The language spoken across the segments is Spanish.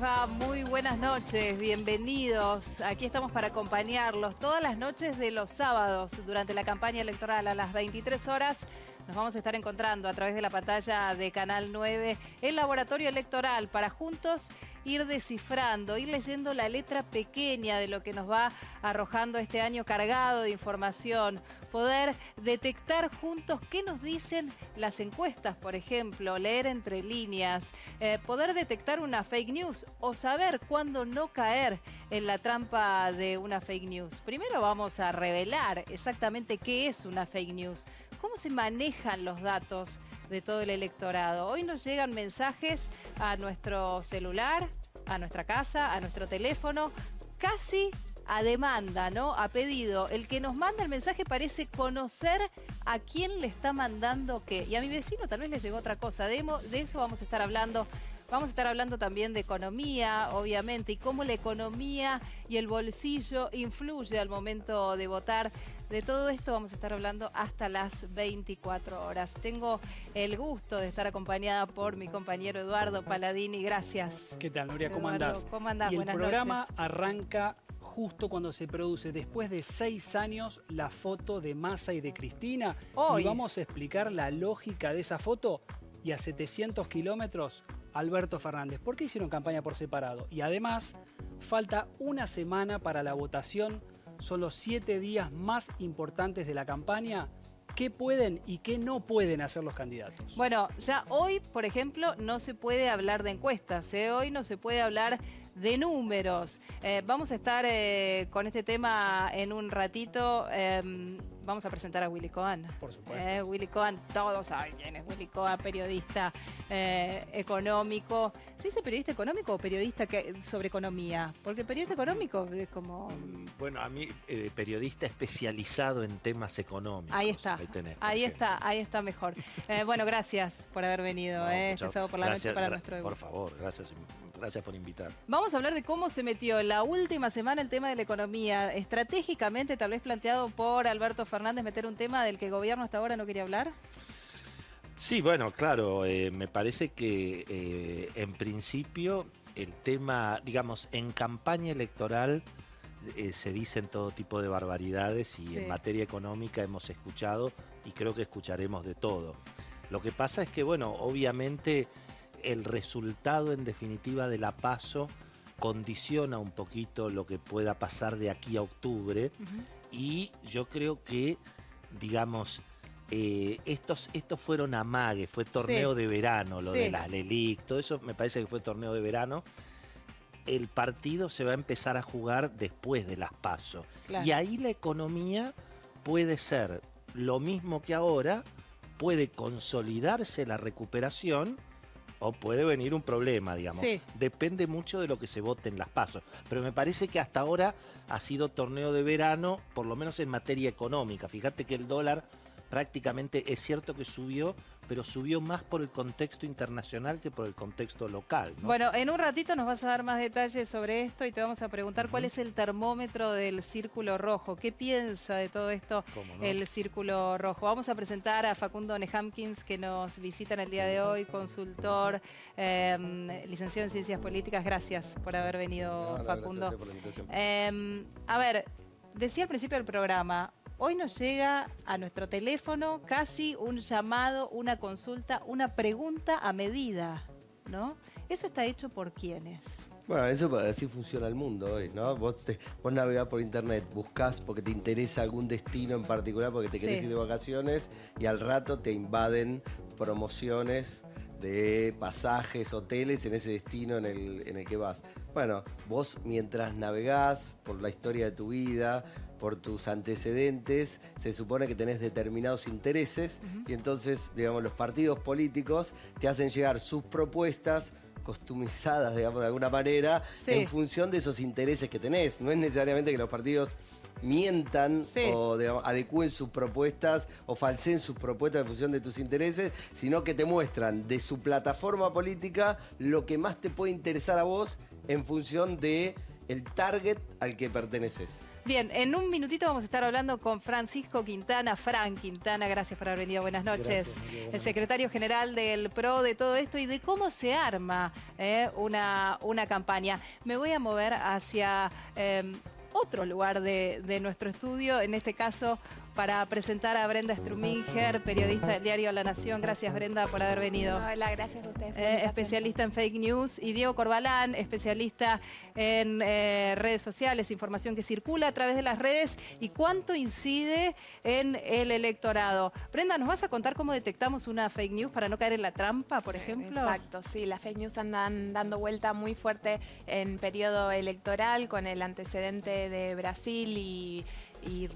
va? Muy buenas noches, bienvenidos. Aquí estamos para acompañarlos todas las noches de los sábados durante la campaña electoral a las 23 horas. Nos vamos a estar encontrando a través de la pantalla de Canal 9 el laboratorio electoral para juntos ir descifrando, ir leyendo la letra pequeña de lo que nos va arrojando este año cargado de información, poder detectar juntos qué nos dicen las encuestas, por ejemplo, leer entre líneas, poder detectar una fake news o saber cuándo no caer en la trampa de una fake news. Primero vamos a revelar exactamente qué es una fake news, cómo se manejan los datos de todo el electorado. Hoy nos llegan mensajes a nuestro celular, a nuestra casa, a nuestro teléfono, casi a demanda, ¿no? A pedido. El que nos manda el mensaje parece conocer a quién le está mandando qué. Y a mi vecino tal vez le llegó otra cosa. De eso vamos a estar hablando. Vamos a estar hablando también de economía, obviamente, y cómo la economía y el bolsillo influye al momento de votar. De todo esto vamos a estar hablando hasta las 24 horas. Tengo el gusto de estar acompañada por mi compañero Eduardo Paladini. Gracias. ¿Qué tal, Nuria? ¿Cómo Eduardo, andás? ¿cómo andás? Y el Buenas programa noches. arranca justo cuando se produce, después de 6 años, la foto de Massa y de Cristina. Hoy. Y vamos a explicar la lógica de esa foto. Y a 700 kilómetros, Alberto Fernández. ¿Por qué hicieron campaña por separado? Y además, falta una semana para la votación. Son los 7 días más importantes de la campaña. ¿Qué pueden y qué no pueden hacer los candidatos? Bueno, ya hoy, por ejemplo, no se puede hablar de encuestas, hoy no se puede hablar de números. Vamos a estar con este tema en un ratito. Vamos a presentar a Willy Cohen. Por supuesto. Willy Cohen, todos saben quién es Willy Cohen, periodista económico. ¿Se dice periodista económico o periodista sobre economía? Porque periodista económico es como... Bueno, a mí, periodista especializado en temas económicos. Ahí está, ahí está mejor. Bueno, gracias por haber venido, este sábado por la noche para nuestro debut. Por favor, gracias por invitar. Vamos a hablar de cómo se metió en la última semana el tema de la economía. Estratégicamente, tal vez planteado por Alberto Fernández, meter un tema del que el gobierno hasta ahora no quería hablar. Sí, bueno, claro, me parece que en principio el tema, digamos, en campaña electoral se dicen todo tipo de barbaridades y sí, en materia económica hemos escuchado y creo que escucharemos de todo. Lo que pasa es que, bueno, obviamente el resultado en definitiva de la PASO condiciona un poquito lo que pueda pasar de aquí a octubre. Y yo creo que, digamos, estos fueron amagues, fue torneo de verano, lo de las LELIC, todo eso me parece que fue torneo de verano. El partido se va a empezar a jugar después de las PASO. Claro. Y ahí la economía puede ser lo mismo que ahora, puede consolidarse la recuperación o puede venir un problema, digamos. Sí. Depende mucho de lo que se vote en las PASO. Pero me parece que hasta ahora ha sido torneo de verano, por lo menos en materia económica. Fíjate que el dólar prácticamente es cierto que subió, pero subió más por el contexto internacional que por el contexto local, ¿no? Bueno, en un ratito nos vas a dar más detalles sobre esto y te vamos a preguntar cuál es el termómetro del Círculo Rojo. ¿Qué piensa de todo esto el Círculo Rojo? Vamos a presentar a Facundo Nehamkins, que nos visita en el día de hoy, consultor, licenciado en Ciencias Políticas. Gracias por haber venido, Facundo. Gracias por la invitación. A ver, decía al principio del programa, hoy nos llega a nuestro teléfono casi un llamado, una consulta, una pregunta a medida, ¿no? ¿Eso está hecho por quiénes? Bueno, eso así funciona el mundo hoy, ¿no? Vos navegás por internet, buscás porque te interesa algún destino en particular, porque te querés ir de vacaciones y al rato te invaden promociones de pasajes, hoteles en ese destino en el que vas. Bueno, vos mientras navegás por la historia de tu vida, por tus antecedentes, se supone que tenés determinados intereses y entonces, digamos, los partidos políticos te hacen llegar sus propuestas customizadas, digamos, de alguna manera, en función de esos intereses que tenés. No es necesariamente que los partidos mientan o, digamos, adecúen sus propuestas o falseen sus propuestas en función de tus intereses, sino que te muestran de su plataforma política lo que más te puede interesar a vos en función de el target al que perteneces. Bien, en un minutito vamos a estar hablando con Francisco Quintana. Fran Quintana, gracias por haber venido. Buenas noches. Gracias, María, buenas El secretario general del PRO de todo esto y de cómo se arma una campaña. Me voy a mover hacia otro lugar de nuestro estudio, en este caso para presentar a Brenda Struminger, periodista del diario La Nación. Gracias, Brenda, por haber venido. Hola, gracias a ustedes. Especialista en fake news. Y Diego Corbalán, especialista en redes sociales, información que circula a través de las redes y cuánto incide en el electorado. Brenda, ¿nos vas a contar cómo detectamos una fake news para no caer en la trampa, por ejemplo? Exacto, sí, las fake news andan dando vuelta muy fuerte en periodo electoral con el antecedente de Brasil y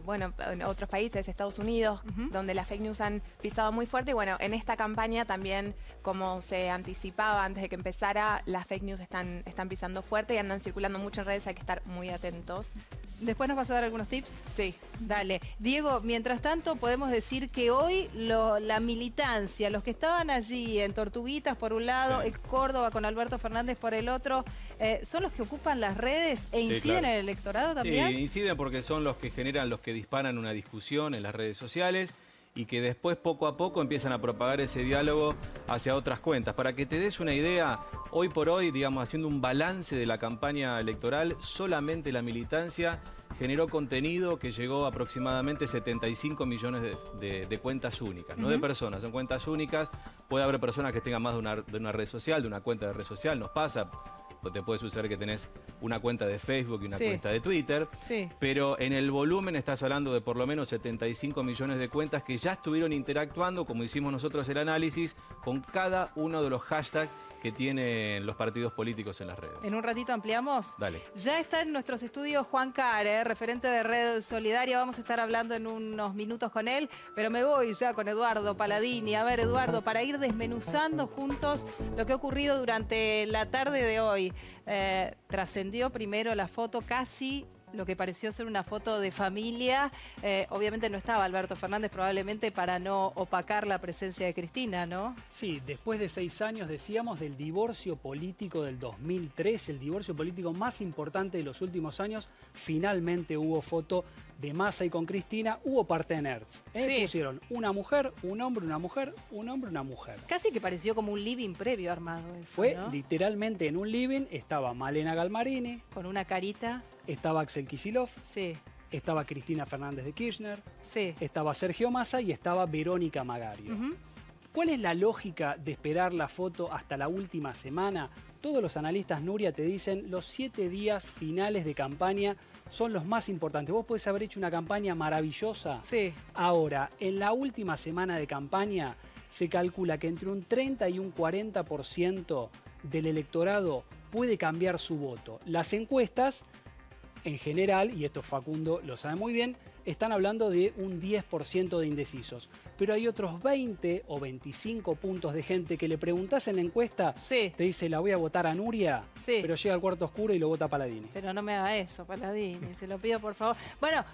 bueno, en otros países, Estados Unidos, donde las fake news han pisado muy fuerte. Y bueno, en esta campaña también, como se anticipaba antes de que empezara, las fake news están pisando fuerte y andan circulando mucho en redes, hay que estar muy atentos. ¿Después nos vas a dar algunos tips? Sí. Dale. Diego, mientras tanto podemos decir que hoy la militancia, los que estaban allí en Tortuguitas por un lado, en Córdoba con Alberto Fernández por el otro, son los que ocupan las redes e inciden en el electorado también. Sí, inciden porque son los que generan, los que disparan una discusión en las redes sociales y que después poco a poco empiezan a propagar ese diálogo hacia otras cuentas. Para que te des una idea, hoy por hoy, digamos, haciendo un balance de la campaña electoral, solamente la militancia generó contenido que llegó a aproximadamente 75 millones de cuentas únicas, no de personas, son cuentas únicas. Puede haber personas que tengan más de una red social, de una cuenta de red social, nos pasa. Te puede suceder que tenés una cuenta de Facebook y una cuenta de Twitter, pero en el volumen estás hablando de por lo menos 75 millones de cuentas que ya estuvieron interactuando, como hicimos nosotros el análisis, con cada uno de los hashtags que tienen los partidos políticos en las redes. En un ratito ampliamos. Dale. Ya está en nuestros estudios Juan Care, referente de Red Solidaria. Vamos a estar hablando en unos minutos con él, pero me voy ya con Eduardo Paladini. A ver, Eduardo, para ir desmenuzando juntos lo que ha ocurrido durante la tarde de hoy. Trascendió primero la foto casi lo que pareció ser una foto de familia. Obviamente no estaba Alberto Fernández, probablemente para no opacar la presencia de Cristina, ¿no? Sí, después de 6 años, decíamos, del divorcio político del 2003, el divorcio político más importante de los últimos años, finalmente hubo foto de Massa y con Cristina, hubo parteners. Pusieron una mujer, un hombre, una mujer, un hombre, una mujer. Casi que pareció como un living previo armado eso, Fue ¿no? literalmente en un living, estaba Malena Galmarini, Con una carita. estaba Axel Kicillof, Sí, estaba Cristina Fernández de Kirchner, sí. estaba Sergio Massa y estaba Verónica Magario. ¿Cuál es la lógica de esperar la foto hasta la última semana? Todos los analistas, Nuria, te dicen los 7 días finales de campaña son los más importantes. Vos podés haber hecho una campaña maravillosa. Sí. Ahora, en la última semana de campaña se calcula que entre un 30 y un 40% del electorado puede cambiar su voto. Las encuestas, en general, y esto Facundo lo sabe muy bien, están hablando de un 10% de indecisos. Pero hay otros 20 o 25 puntos de gente que le preguntás en la encuesta, te dice la voy a votar a Nuria, pero llega al cuarto oscuro y lo vota Paladini. Pero no me haga eso, Paladini, se lo pido por favor. Bueno,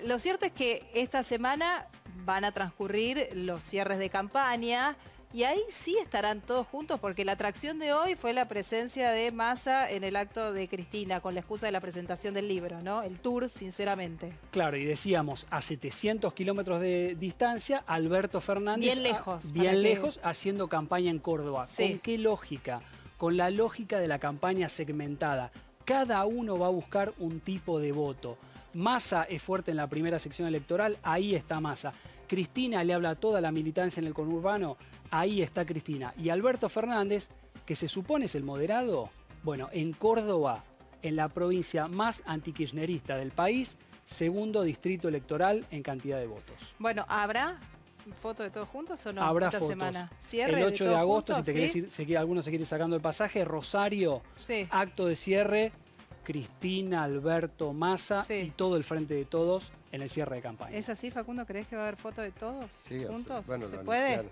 lo cierto es que esta semana van a transcurrir los cierres de campaña. Y ahí sí estarán todos juntos porque la atracción de hoy fue la presencia de Massa en el acto de Cristina con la excusa de la presentación del libro, ¿no? El tour, sinceramente. Claro, y decíamos, a 700 kilómetros de distancia, Alberto Fernández... Bien lejos. Bien lejos, haciendo campaña en Córdoba. Sí. ¿Con qué lógica? Con la lógica de la campaña segmentada. Cada uno va a buscar un tipo de voto. Massa es fuerte en la primera sección electoral, ahí está Massa. Cristina le habla a toda la militancia en el conurbano, ahí está Cristina. Y Alberto Fernández, que se supone es el moderado, bueno, en Córdoba, en la provincia más antikirchnerista del país, segundo distrito electoral en cantidad de votos. Bueno, ¿habrá foto de todos juntos o no? Habrá esta fotos. semana. Cierre el 8 de todos agosto, juntos, si te querés ir, alguno se quiere ir sacando el pasaje, Rosario, acto de cierre, Cristina, Alberto, Massa y todo el frente de todos en el cierre de campaña. ¿Es así, Facundo? ¿Crees que va a haber foto de todos juntos? Bueno, ¿Se puede?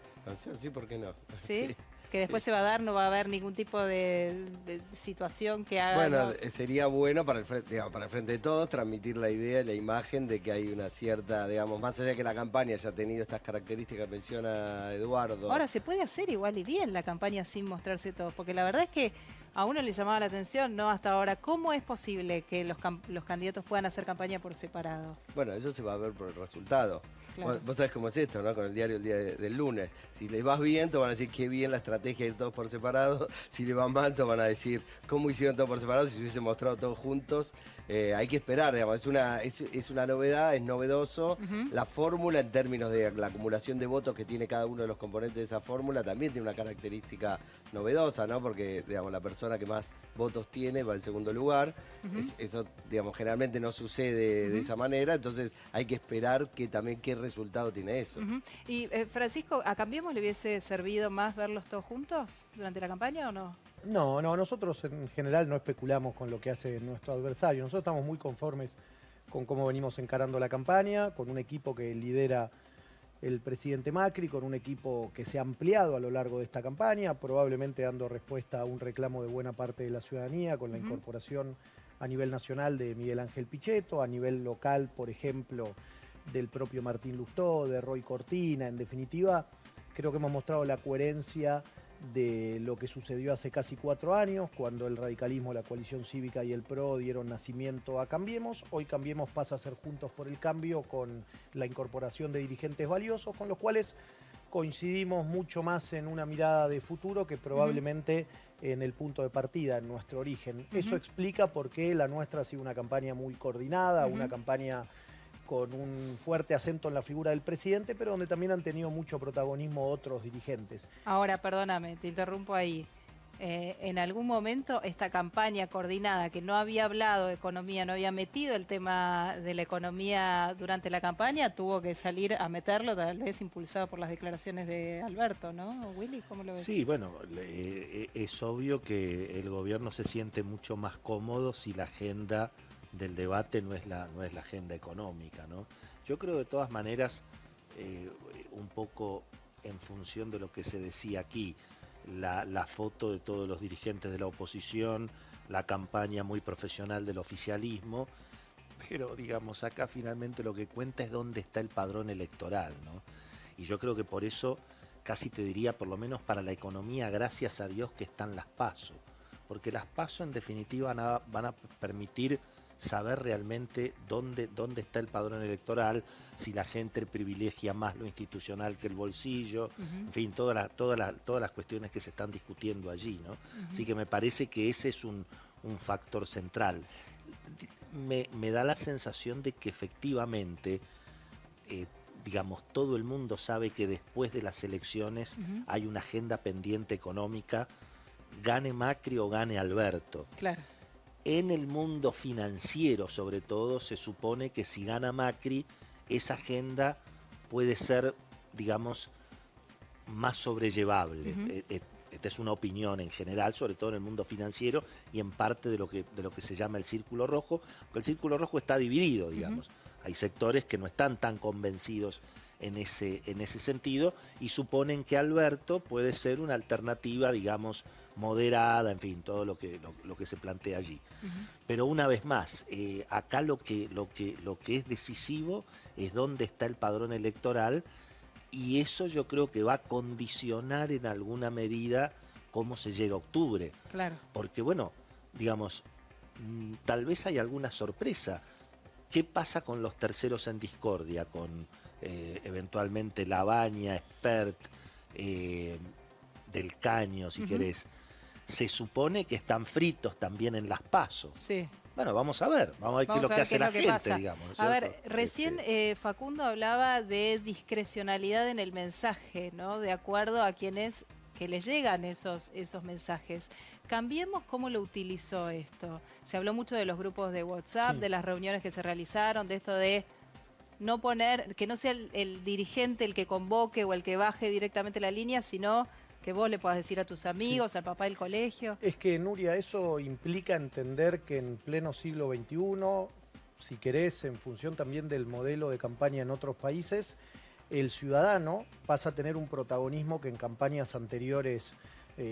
Sí, ¿por qué no? ¿Sí? Que después se va a dar, no va a haber ningún tipo de situación que haga... Bueno, sería bueno para el frente de todos transmitir la idea, la imagen de que hay una cierta, digamos, más allá de que la campaña haya tenido estas características que menciona Eduardo. Ahora, se puede hacer igual y bien la campaña sin mostrarse todos, porque la verdad es que a uno le llamaba la atención, ¿no? Hasta ahora, ¿cómo es posible que los candidatos puedan hacer campaña por separado? Bueno, eso se va a ver por el resultado. Claro. Vos sabés cómo es esto, ¿no? Con el diario el día del lunes. Si les vas bien, te van a decir qué bien la estrategia de ir todos por separado. Si les va mal, te van a decir cómo hicieron todos por separado si se hubiesen mostrado todos juntos. Hay que esperar, digamos. Es una novedad, es novedoso. La fórmula en términos de la acumulación de votos que tiene cada uno de los componentes de esa fórmula también tiene una característica novedosa, ¿no? Porque, digamos, la persona que más votos tiene va en segundo lugar. Eso, digamos, generalmente no sucede de esa manera. Entonces hay que esperar que también qué resultado tiene eso. Y Francisco, ¿a Cambiemos le hubiese servido más verlos todos juntos durante la campaña o no? No, nosotros en general no especulamos con lo que hace nuestro adversario. Nosotros estamos muy conformes con cómo venimos encarando la campaña, con un equipo que lidera el presidente Macri, con un equipo que se ha ampliado a lo largo de esta campaña, probablemente dando respuesta a un reclamo de buena parte de la ciudadanía, con la incorporación a nivel nacional de Miguel Ángel Pichetto, a nivel local, por ejemplo, del propio Martín Lustó, de Roy Cortina. En definitiva, creo que hemos mostrado la coherencia de lo que sucedió hace casi 4 años, cuando el radicalismo, la coalición cívica y el PRO dieron nacimiento a Cambiemos. Hoy Cambiemos pasa a ser Juntos por el Cambio, con la incorporación de dirigentes valiosos, con los cuales coincidimos mucho más en una mirada de futuro que probablemente en el punto de partida, en nuestro origen. Eso explica por qué la nuestra ha sido una campaña muy coordinada, una campaña con un fuerte acento en la figura del presidente, pero donde también han tenido mucho protagonismo otros dirigentes. Ahora, perdóname, te interrumpo ahí. En algún momento esta campaña coordinada, que no había hablado de economía, no había metido el tema de la economía durante la campaña, tuvo que salir a meterlo, tal vez impulsado por las declaraciones de Alberto, ¿no? Willy, ¿cómo lo ves? Sí, bueno, es obvio que el gobierno se siente mucho más cómodo si la agenda del debate no es la agenda económica, ¿no? Yo creo de todas maneras, un poco en función de lo que se decía aquí, la foto de todos los dirigentes de la oposición, la campaña muy profesional del oficialismo, pero digamos, acá finalmente lo que cuenta es dónde está el padrón electoral, ¿no? Y yo creo que por eso, casi te diría, por lo menos para la economía, gracias a Dios que están las PASO, porque las PASO en definitiva van a permitir saber realmente dónde está el padrón electoral, si la gente privilegia más lo institucional que el bolsillo, en fin, todas las cuestiones que se están discutiendo allí, ¿no? Así que me parece que ese es un factor central. Me da la sensación de que efectivamente, digamos, todo el mundo sabe que después de las elecciones hay una agenda pendiente económica, gane Macri o gane Alberto. Claro. En el mundo financiero, sobre todo, se supone que si gana Macri, esa agenda puede ser, digamos, más sobrellevable. Esta es una opinión en general, sobre todo en el mundo financiero y en parte de lo que se llama el círculo rojo, porque el círculo rojo está dividido, digamos. Hay sectores que no están tan convencidos en ese sentido y suponen que Alberto puede ser una alternativa, digamos, moderada, en fin, todo lo que se plantea allí. Pero una vez más, acá lo que es decisivo es dónde está el padrón electoral, y eso yo creo que va a condicionar en alguna medida cómo se llega a octubre. Claro. Porque bueno, digamos, tal vez hay alguna sorpresa. ¿Qué pasa con los terceros en discordia? Con eventualmente Labaña, Espert, Del Caño, si querés. Se supone que están fritos también en las PASO. Sí. Bueno, vamos a ver qué es lo que hace la gente, digamos. A ver, recién Facundo hablaba de discrecionalidad en el mensaje, ¿no? De acuerdo a quienes que les llegan esos mensajes. Cambiemos cómo lo utilizó esto. Se habló mucho de los grupos de WhatsApp, de las reuniones que se realizaron, de esto de no poner, que no sea el dirigente el que convoque o el que baje directamente la línea, sino que vos le puedas decir a tus amigos, al papá del colegio. Es que, Nuria, eso implica entender que en pleno siglo XXI, si querés, en función también del modelo de campaña en otros países, el ciudadano pasa a tener un protagonismo que en campañas anteriores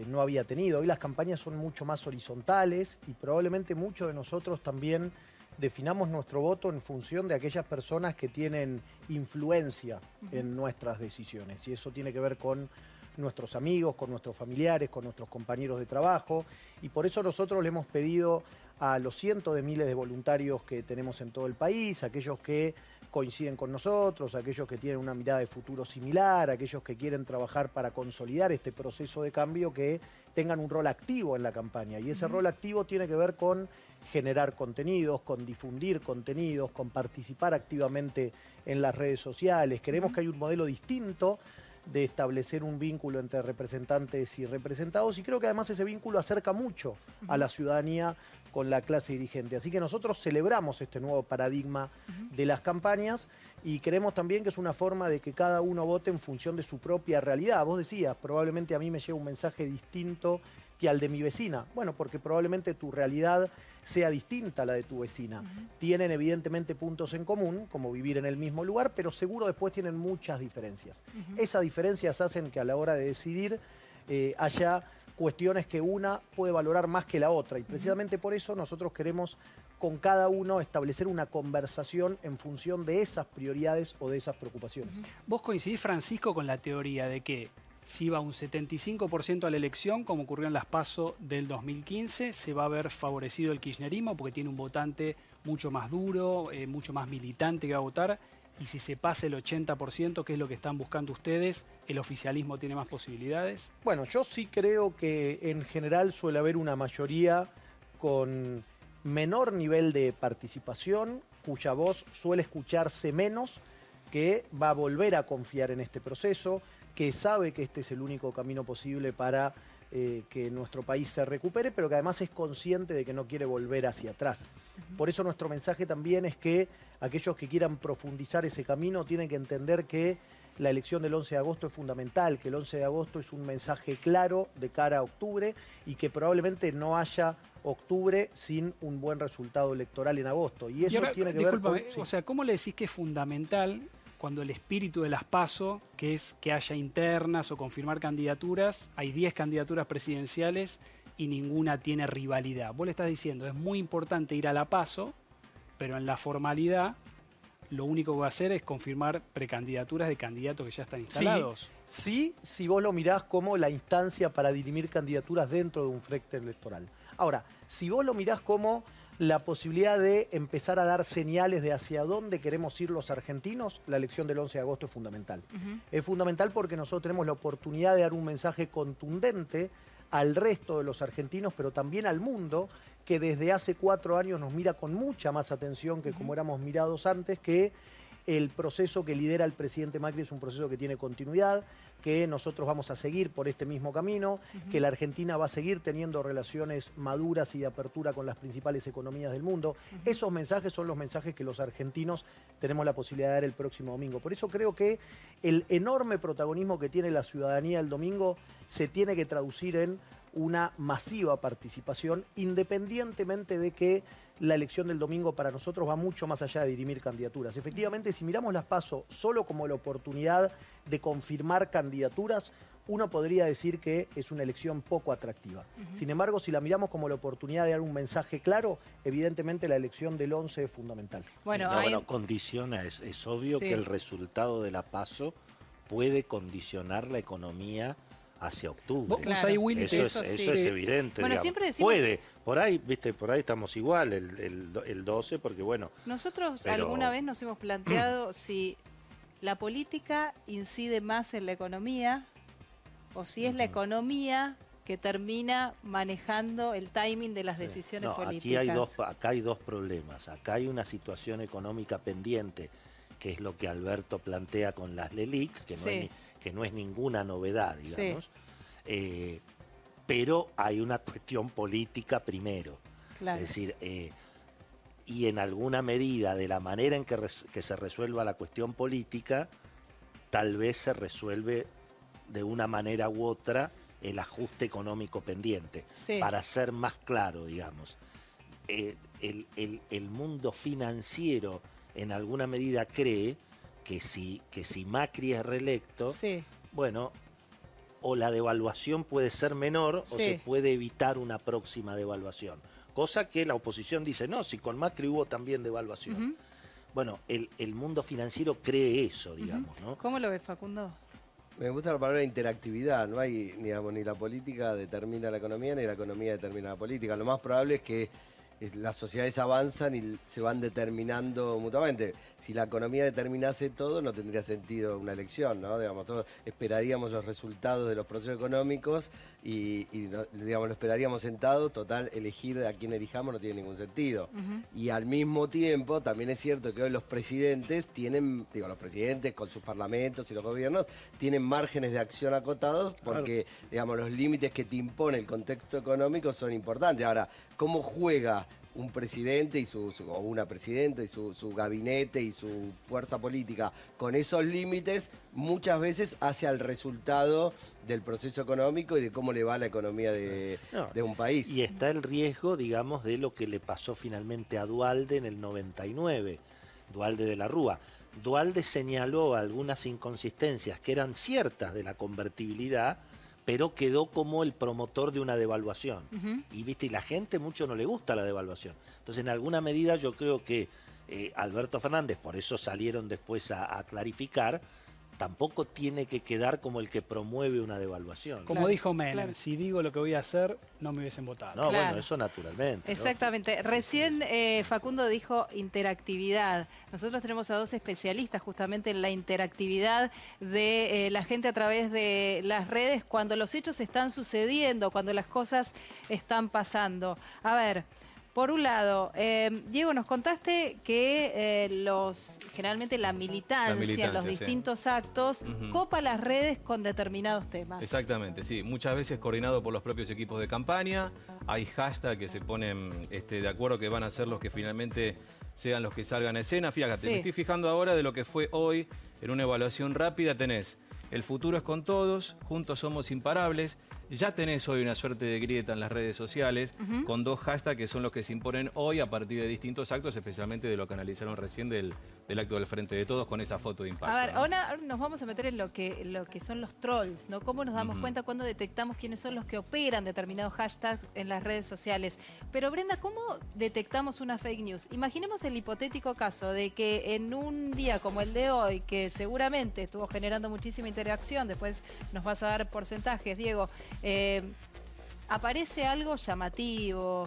no había tenido. Hoy las campañas son mucho más horizontales y probablemente muchos de nosotros también definamos nuestro voto en función de aquellas personas que tienen influencia en nuestras decisiones. Y eso tiene que ver con nuestros amigos, con nuestros familiares, con nuestros compañeros de trabajo. Y por eso nosotros le hemos pedido a los cientos de miles de voluntarios que tenemos en todo el país, aquellos que coinciden con nosotros, aquellos que tienen una mirada de futuro similar, aquellos que quieren trabajar para consolidar este proceso de cambio, que tengan un rol activo en la campaña. Y ese rol activo tiene que ver con generar contenidos, con difundir contenidos, con participar activamente en las redes sociales. Creemos que hay un modelo distinto de establecer un vínculo entre representantes y representados, y creo que además ese vínculo acerca mucho a la ciudadanía con la clase dirigente. Así que nosotros celebramos este nuevo paradigma de las campañas y creemos también que es una forma de que cada uno vote en función de su propia realidad. Vos decías, probablemente a mí me llega un mensaje distinto que al de mi vecina. Bueno, porque probablemente tu realidad sea distinta a la de tu vecina. Tienen evidentemente puntos en común, como vivir en el mismo lugar, pero seguro después tienen muchas diferencias. Esas diferencias hacen que a la hora de decidir haya cuestiones que una puede valorar más que la otra. Y precisamente por eso nosotros queremos con cada uno establecer una conversación en función de esas prioridades o de esas preocupaciones. ¿Vos coincidís, Francisco, con la teoría de que si va un 75% a la elección, como ocurrió en las PASO del 2015, se va a ver favorecido el kirchnerismo porque tiene un votante mucho más duro, mucho más militante que va a votar? Y si se pasa el 80%, que es lo que están buscando ustedes, ¿el oficialismo tiene más posibilidades? Bueno, yo sí creo que en general suele haber una mayoría con menor nivel de participación, cuya voz suele escucharse menos, que va a volver a confiar en este proceso, que sabe que este es el único camino posible para que nuestro país se recupere, pero que además es consciente de que no quiere volver hacia atrás. Por eso nuestro mensaje también es que aquellos que quieran profundizar ese camino tienen que entender que la elección del 11 de agosto es fundamental, que el 11 de agosto es un mensaje claro de cara a octubre y que probablemente no haya octubre sin un buen resultado electoral en agosto. Y eso tiene que ver con... O sea, ¿cómo le decís que es fundamental cuando el espíritu de las PASO, que es que haya internas o confirmar candidaturas, hay 10 candidaturas presidenciales y ninguna tiene rivalidad? Vos le estás diciendo, es muy importante ir a la PASO, pero en la formalidad lo único que va a hacer es confirmar precandidaturas de candidatos que ya están instalados. Sí, si vos lo mirás como la instancia para dirimir candidaturas dentro de un frente electoral. Ahora, si vos lo mirás como la posibilidad de empezar a dar señales de hacia dónde queremos ir los argentinos, la elección del 11 de agosto es fundamental. Es fundamental porque nosotros tenemos la oportunidad de dar un mensaje contundente al resto de los argentinos, pero también al mundo, que desde hace 4 años nos mira con mucha más atención que como éramos mirados antes, que el proceso que lidera el presidente Macri es un proceso que tiene continuidad, que nosotros vamos a seguir por este mismo camino, que la Argentina va a seguir teniendo relaciones maduras y de apertura con las principales economías del mundo. Esos mensajes son los mensajes que los argentinos tenemos la posibilidad de dar el próximo domingo. Por eso creo que el enorme protagonismo que tiene la ciudadanía el domingo se tiene que traducir en una masiva participación, independientemente de que la elección del domingo para nosotros va mucho más allá de dirimir candidaturas. Efectivamente, si miramos las PASO solo como la oportunidad de confirmar candidaturas, uno podría decir que es una elección poco atractiva. Sin embargo, si la miramos como la oportunidad de dar un mensaje claro, evidentemente la elección del 11 es fundamental. Bueno, condiciona, es obvio que el resultado de la PASO puede condicionar la economía hacia octubre. Claro, Willy, eso es evidente. Bueno, digamos. siempre decimos... Puede, por ahí, viste, por ahí estamos igual, el 12, porque bueno... Nosotros alguna vez nos hemos planteado si la política incide más en la economía o si es la economía que termina manejando el timing de las decisiones políticas. Acá hay dos problemas. Acá hay una situación económica pendiente, que es lo que Alberto plantea con las LELIC, que no es ninguna novedad, digamos. Pero hay una cuestión política primero. Claro. Es decir, y en alguna medida, de la manera en que se resuelva la cuestión política, tal vez se resuelve de una manera u otra el ajuste económico pendiente. Para ser más claro, digamos, el mundo financiero en alguna medida cree que si Macri es reelecto, bueno, o la devaluación puede ser menor o se puede evitar una próxima devaluación. Cosa que la oposición dice, no, si con Macri hubo también devaluación. Bueno, el mundo financiero cree eso, digamos, ¿no? ¿Cómo lo ves, Facundo? Me gusta la palabra interactividad. No hay, digamos, ni la política determina la economía, ni la economía determina la política. Lo más probable es que las sociedades avanzan y se van determinando mutuamente. Si la economía determinase todo, no tendría sentido una elección, ¿no? Digamos, todos esperaríamos los resultados de los procesos económicos y digamos, lo esperaríamos sentados. Total, elegir a quién elijamos no tiene ningún sentido. Y al mismo tiempo, también es cierto que hoy los presidentes tienen, los presidentes con sus parlamentos y los gobiernos, tienen márgenes de acción acotados porque, digamos, los límites que te impone el contexto económico son importantes. Ahora, ¿cómo juega un presidente o una presidenta y su gabinete y su fuerza política con esos límites? Muchas veces hace al resultado del proceso económico y de cómo le va a la economía de un país. Y está el riesgo, digamos, de lo que le pasó finalmente a Duhalde en el 99, Duhalde de la Rúa. Duhalde señaló algunas inconsistencias que eran ciertas de la convertibilidad, pero quedó como el promotor de una devaluación. Y la gente mucho no le gusta la devaluación. Entonces, en alguna medida yo creo que Alberto Fernández, por eso salieron después a clarificar, tampoco tiene que quedar como el que promueve una devaluación. Como dijo Menem, si digo lo que voy a hacer, no me hubiesen votado. No, bueno, eso naturalmente. Exactamente. Recién Facundo dijo interactividad. Nosotros tenemos a dos especialistas justamente en la interactividad de la gente a través de las redes cuando los hechos están sucediendo, cuando las cosas están pasando. A ver, por un lado, Diego, nos contaste que generalmente la militancia en los distintos actos copa las redes con determinados temas. Exactamente, sí. Muchas veces coordinado por los propios equipos de campaña. Hay hashtags que se ponen de acuerdo que van a ser los que finalmente sean los que salgan a escena. Fíjate, me estoy fijando ahora de lo que fue hoy en una evaluación rápida. Tenés el futuro es con todos, juntos somos imparables. Ya tenés hoy una suerte de grieta en las redes sociales con dos hashtags que son los que se imponen hoy a partir de distintos actos, especialmente de lo que analizaron recién del acto del Frente de Todos con esa foto de impacto. A ver, ahora nos vamos a meter en lo que son los trolls, ¿no? ¿Cómo nos damos cuenta cuando detectamos quiénes son los que operan determinados hashtags en las redes sociales? Pero Brenda, ¿cómo detectamos una fake news? Imaginemos el hipotético caso de que en un día como el de hoy, que seguramente estuvo generando muchísima interacción, después nos vas a dar porcentajes, Diego, aparece algo llamativo,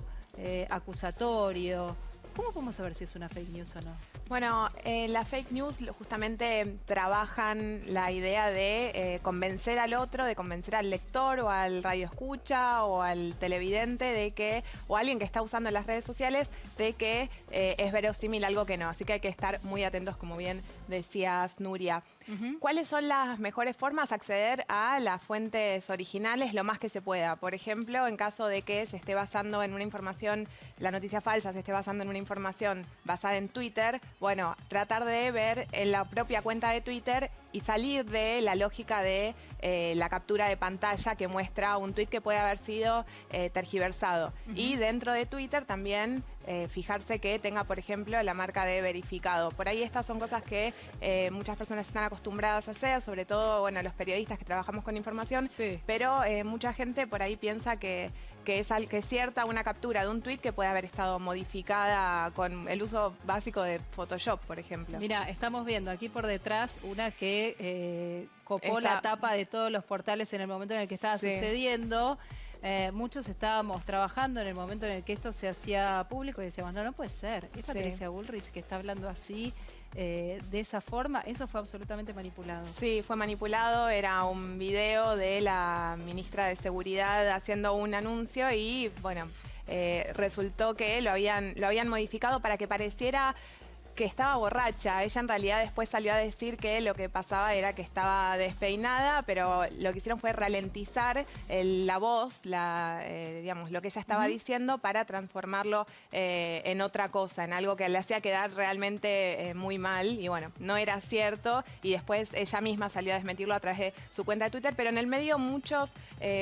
acusatorio. ¿Cómo podemos saber si es una fake news o no? Bueno, las fake news justamente trabajan la idea de convencer al otro, de convencer al lector o al radioescucha o al televidente de que, o alguien que está usando las redes sociales, de que es verosímil algo que no. Así que hay que estar muy atentos, como bien decías, Nuria. ¿Cuáles son las mejores formas de acceder a las fuentes originales lo más que se pueda? Por ejemplo, en caso de que se esté basando en una información, la noticia falsa se esté basando en una información basada en Twitter, bueno, tratar de ver en la propia cuenta de Twitter y salir de la lógica de la captura de pantalla que muestra un tuit que puede haber sido tergiversado. Y dentro de Twitter también fijarse que tenga, por ejemplo, la marca de verificado. Por ahí estas son cosas que muchas personas están acostumbradas a hacer, sobre todo, bueno, los periodistas que trabajamos con información, pero mucha gente por ahí piensa que es cierta una captura de un tuit que puede haber estado modificada con el uso básico de Photoshop, por ejemplo. Mira, estamos viendo aquí por detrás una que copó la tapa de todos los portales en el momento en el que estaba sucediendo. Muchos estábamos trabajando en el momento en el que esto se hacía público y decíamos, no puede ser. Es Patricia Bullrich que está hablando así, de esa forma. Eso fue absolutamente manipulado. Sí, fue manipulado. Era un video de la ministra de Seguridad haciendo un anuncio y, bueno, resultó que lo habían modificado para que pareciera que estaba borracha. Ella en realidad después salió a decir que lo que pasaba era que estaba despeinada, pero lo que hicieron fue ralentizar la voz, digamos, lo que ella estaba diciendo para transformarlo en otra cosa, en algo que le hacía quedar realmente muy mal. Y bueno, no era cierto. Y después ella misma salió a desmentirlo a través de su cuenta de Twitter. Pero en el medio muchos,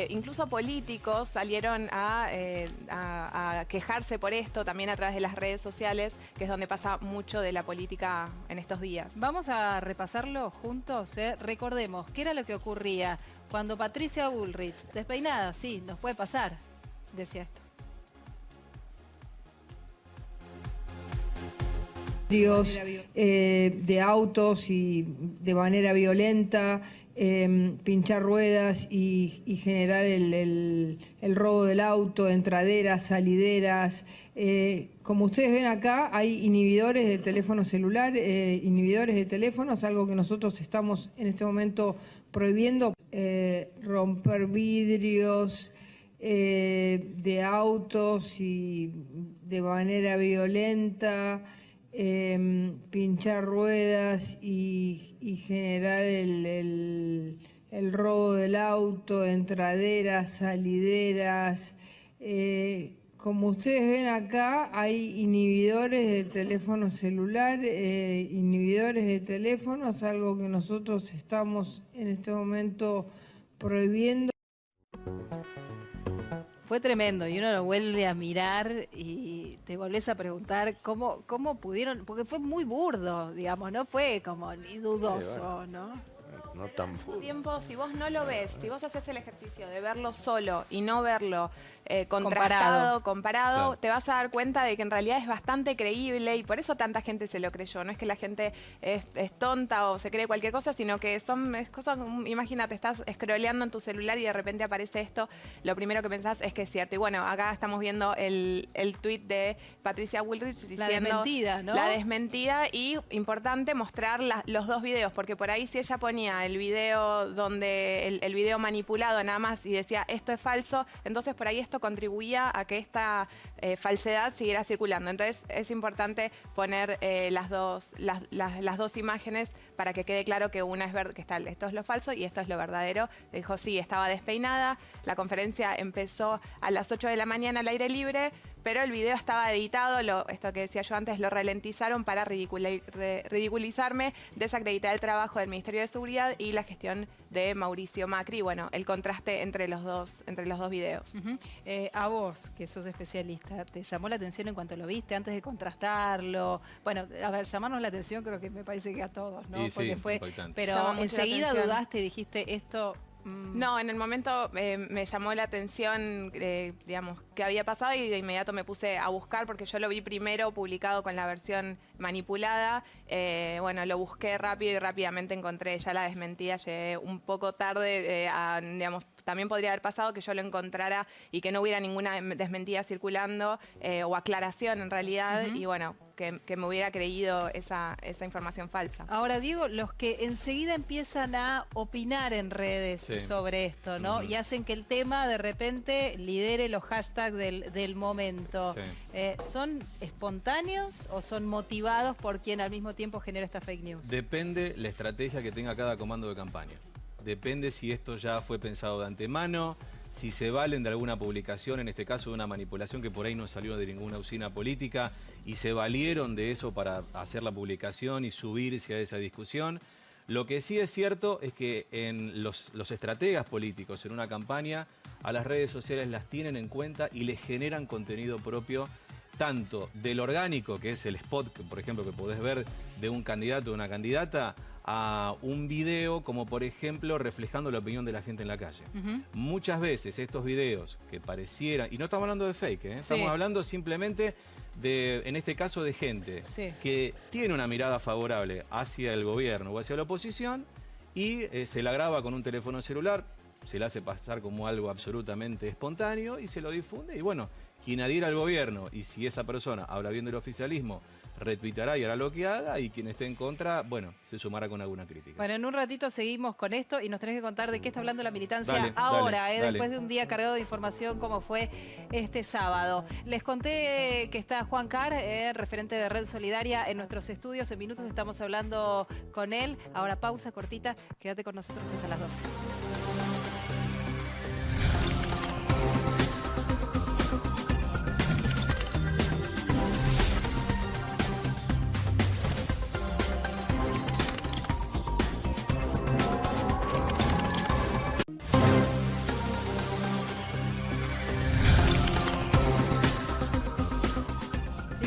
incluso políticos, salieron a quejarse por esto, también a través de las redes sociales, que es donde pasa mucho de la política en estos días. Vamos a repasarlo juntos. Recordemos, ¿qué era lo que ocurría cuando Patricia Bullrich, despeinada, sí, nos puede pasar, decía esto? de autos y de manera violenta, pinchar ruedas y generar el robo del auto, entraderas, salideras. Como ustedes ven acá, hay inhibidores de teléfono celular, inhibidores de teléfonos, algo que nosotros estamos en este momento prohibiendo. Romper vidrios de autos y de manera violenta, pinchar ruedas y generar el robo del auto, entraderas, salideras. Como ustedes ven acá, hay inhibidores de teléfono celular, inhibidores de teléfonos, algo que nosotros estamos en este momento prohibiendo. Fue tremendo y uno lo vuelve a mirar y te volvés a preguntar cómo pudieron, porque fue muy burdo, digamos, no fue como ni dudoso, ¿no? No tan Al mismo tiempo, si vos no lo ves, si vos haces el ejercicio de verlo solo y no verlo contrastado, comparado, Claro. te vas a dar cuenta de que en realidad es bastante creíble y por eso tanta gente se lo creyó. No es que la gente es tonta o se cree cualquier cosa, sino que es cosas, imagínate, estás scrolleando en tu celular y de repente aparece esto, lo primero que pensás es que es cierto. Y bueno, acá estamos viendo el tuit de Patricia Bullrich diciendo... La desmentida, ¿no? La desmentida y importante mostrar los dos videos, porque por ahí si ella ponía el video donde el video manipulado nada más y decía esto es falso, entonces por ahí esto contribuía a que esta falsedad siguiera circulando. Entonces es importante poner las dos imágenes para que quede claro que una es que esto es lo falso y esto es lo verdadero. Dijo sí, estaba despeinada, la conferencia empezó a las 8 de la mañana al aire libre, pero el video estaba editado, esto que decía yo antes, lo ralentizaron para ridiculizarme, desacreditar el trabajo del Ministerio de Seguridad y la gestión de Mauricio Macri. Bueno, el contraste entre los dos videos. A vos, que sos especialista, ¿te llamó la atención en cuanto lo viste, antes de contrastarlo? Bueno, a ver, llamarnos la atención creo que me parece que a todos, ¿no? Y sí, porque fue, impactante. pero Llama mucho la enseguida atención. dudaste y dijiste esto... No, en el momento me llamó la atención, digamos, qué había pasado y de inmediato me puse a buscar porque yo lo vi primero publicado con la versión manipulada. Bueno, lo busqué rápido y rápidamente encontré ya la desmentida. Llegué un poco tarde, digamos, también podría haber pasado que yo lo encontrara y que no hubiera ninguna desmentida circulando o aclaración en realidad y bueno, que me hubiera creído esa información falsa. Ahora, Diego, los que enseguida empiezan a opinar en redes sobre esto, ¿no? Y hacen que el tema de repente lidere los hashtags del momento. ¿Son espontáneos o son motivados por quien al mismo tiempo genera esta fake news? Depende la estrategia que tenga cada comando de campaña. Depende si esto ya fue pensado de antemano, si se valen de alguna publicación, en este caso de una manipulación que por ahí no salió de ninguna usina política y se valieron de eso para hacer la publicación y subirse a esa discusión. Lo que sí es cierto es que en los estrategas políticos en una campaña a las redes sociales las tienen en cuenta y les generan contenido propio tanto del orgánico, que es el spot, por ejemplo, que podés ver de un candidato o una candidata, a un video como por ejemplo reflejando la opinión de la gente en la calle. Muchas veces estos videos que parecieran, y no estamos hablando de fake, estamos hablando simplemente de, en este caso, de gente que tiene una mirada favorable hacia el gobierno o hacia la oposición y se la graba con un teléfono celular, se la hace pasar como algo absolutamente espontáneo y se lo difunde y bueno, quien adhiera al gobierno y si esa persona habla bien del oficialismo, retuitará y hará lo que haga y quien esté en contra, bueno, se sumará con alguna crítica. Bueno, en un ratito seguimos con esto y nos tenés que contar de qué está hablando la militancia Dale, ahora, dale. después de un día cargado de información como fue este sábado. Les conté que está Juan Carr, referente de Red Solidaria, en nuestros estudios. En minutos estamos hablando con él. Ahora pausa cortita, quédate con nosotros hasta las 12.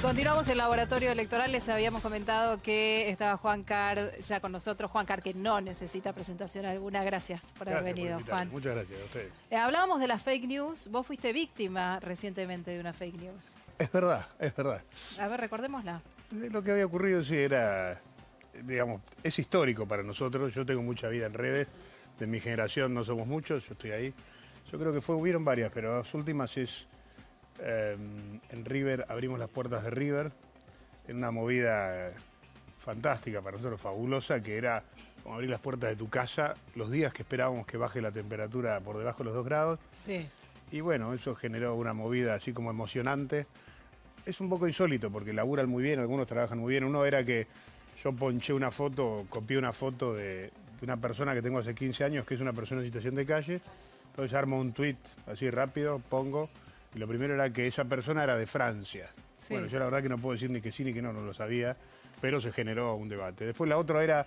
Continuamos el laboratorio electoral. Les habíamos comentado que estaba Juan Carr ya con nosotros. Juan Carr, que no necesita presentación alguna. Gracias por haber venido, Juan. Muchas gracias a ustedes. Hablábamos de las fake news. Vos fuiste víctima recientemente de una fake news. Es verdad, es verdad. A ver, recordémosla. Lo que había ocurrido sí era, digamos, es histórico para nosotros. Yo tengo mucha vida en redes, de mi generación no somos muchos, yo estoy ahí. Yo creo que hubieron varias, pero las últimas es en River, abrimos las puertas de River, en una movida fantástica para nosotros, fabulosa, que era como abrir las puertas de tu casa los días que esperábamos que baje la temperatura por debajo de los 2 grados. Sí. Y bueno, eso generó una movida así como emocionante. Es un poco insólito porque laburan muy bien, algunos trabajan muy bien. Uno era que yo ponché una foto, copié una foto de una persona que tengo hace 15 años, que es una persona en situación de calle. Entonces armo un tweet así rápido, pongo, y lo primero era que esa persona era de Francia. Sí. Bueno, yo la verdad que no puedo decir ni que sí ni que no lo sabía, pero se generó un debate. Después la otra era,